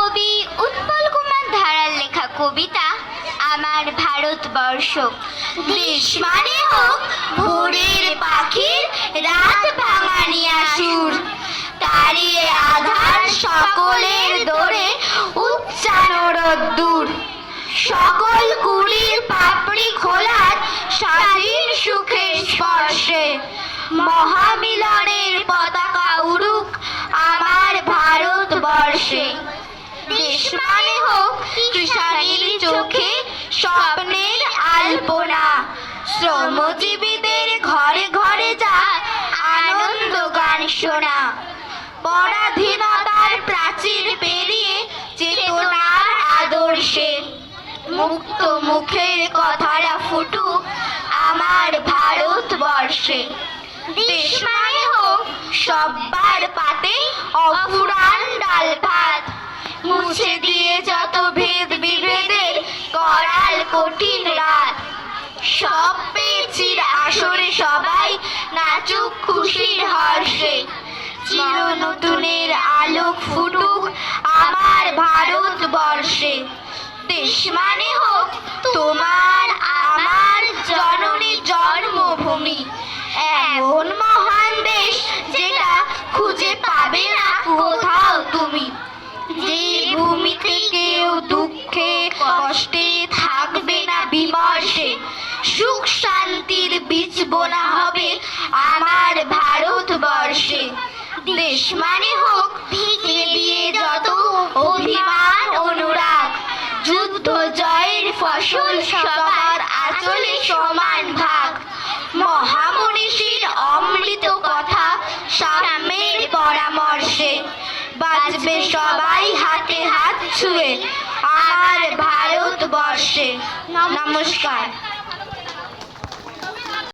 কবি উৎপল কুমার ধারার লেখা কবিতা আমার ভারতবর্ষ। দেশ মানে হোক ভোরের পাখির রাত ভাঙানিয়া সুর, তারি আধার সকলের দোরে উচ্চারণ রোদ্দুর, সকল কুড়ির পাপড়ি খোলার স্বাধীন সুখের স্পর্শে, মহামিলনের পতাকা উড়ুক আমার ভারতবর্ষে। দেশ মানে হোক কৃষাণীর চোখে স্বপ্নের আলপনা, শ্রমজীবীদের ঘরে ঘরে যা আনন্দ গান শোনা, পরাধীনতার প্রাচীর পেরিয়ে চেতনার আদর্শে, মুক্ত মুখের কথাটা ফুটুক আমার ভারতবর্ষে। দেশ মানে হোক সব্বার পাতে অফুরান ডাল ভাত, মুছে দিয়ে যত ভেদ বিভেদের করাল কঠিন রাত, সব পেয়েছির আসরে সবাই নাচুক খুশির হর্ষে, চির নতুনের আলোক ফুটুক আমার ভারতবর্ষে। দেশ মানে হোক তোমার আমার জননী জন্মভূমি, এমন মহান দেশ যেটা খুঁজে পাবে না কোথাও তুমি, যে ভূমিতে কেউ দুঃখে কষ্টে থাকবে না বিমর্ষে, সুখ শান্তির বীজ বোনা হবে আমার ভারতবর্ষে। দেশ মানে হোক ভিজে দিয়ে যত অভিমান অনুরাগ, যুদ্ধ জয়ের ফসল সবার আঁচলে সমান ভাগ, মহামনীষীর অমৃত কথা সাম্যের পরামর্শে, বাঁচবে সবাই হাতে হাত ছুঁয়ে আমার ভারতবর্ষে। নমস্কার।